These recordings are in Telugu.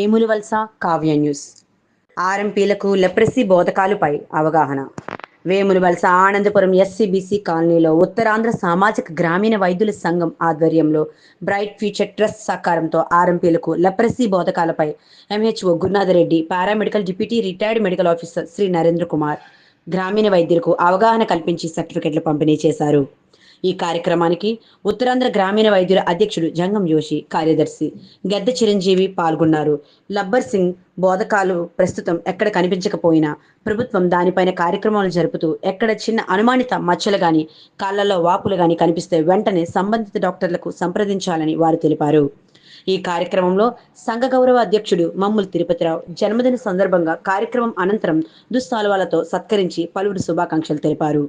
వేములవలస కావ్య న్యూస్. ఆర్ఎంపీలకు లెప్రసీ బోధకాలపై అవగాహన. వేములవలస ఆనందపురం ఎస్సీబీసీ కాలనీలో ఉత్తరాంధ్ర సామాజిక గ్రామీణ వైద్యుల సంఘం ఆధ్వర్యంలో బ్రైట్ ఫ్యూచర్ ట్రస్ట్ సహకారంతో ఆర్ఎంపీలకు లెప్రసీ బోధకాలపై MHO Gurunatha Reddy, paramedical deputy retired medical officer Shri Narendra Kumar గ్రామీణ వైద్యులకు అవగాహన కల్పించి సర్టిఫికెట్లు పంపిణీ చేశారు. ఈ కార్యక్రమానికి ఉత్తరాంధ్ర గ్రామీణ వైద్యుల అధ్యక్షుడు జంగం జోషి, కార్యదర్శి గద్దె చిరంజీవి పాల్గొన్నారు. లబ్బర్ సింగ్ బోధకాలు ప్రస్తుతం ఎక్కడ కనిపించకపోయినా ప్రభుత్వం దానిపైన కార్యక్రమాలు జరుపుతూ ఎక్కడ చిన్న అనుమానిత మచ్చలు గాని, కాళ్లలో వాపులు గాని కనిపిస్తే వెంటనే సంబంధిత డాక్టర్లకు సంప్రదించాలని వారు తెలిపారు. ఈ కార్యక్రమంలో సంఘ గౌరవ అధ్యక్షుడు మమ్ముల తిరుపతిరావు జన్మదిన సందర్భంగా కార్యక్రమం అనంతరం దుస్తాలువాలతో సత్కరించి పలువురు శుభాకాంక్షలు తెలిపారు.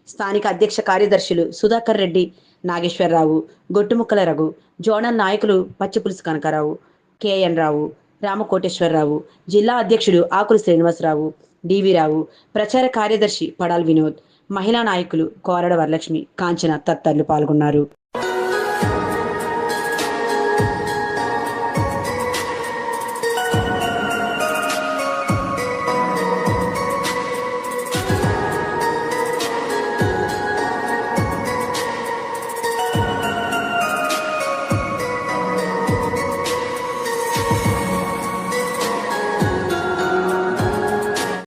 స్థానిక అధ్యక్ష కార్యదర్శులు సుధాకర్ రెడ్డి, నాగేశ్వరరావు, గొట్టుముక్కల రఘు, జోనల్ నాయకులు పచ్చిపులుసు కనకారావు, కేఎన్ రావు, రామకోటేశ్వరరావు, జిల్లా అధ్యక్షుడు ఆకుల శ్రీనివాసరావు, డివి రావు, ప్రచార కార్యదర్శి పడాల్ వినోద్, మహిళా నాయకులు కోరడ వరలక్ష్మి, కాంచన తదితరులు పాల్గొన్నారు.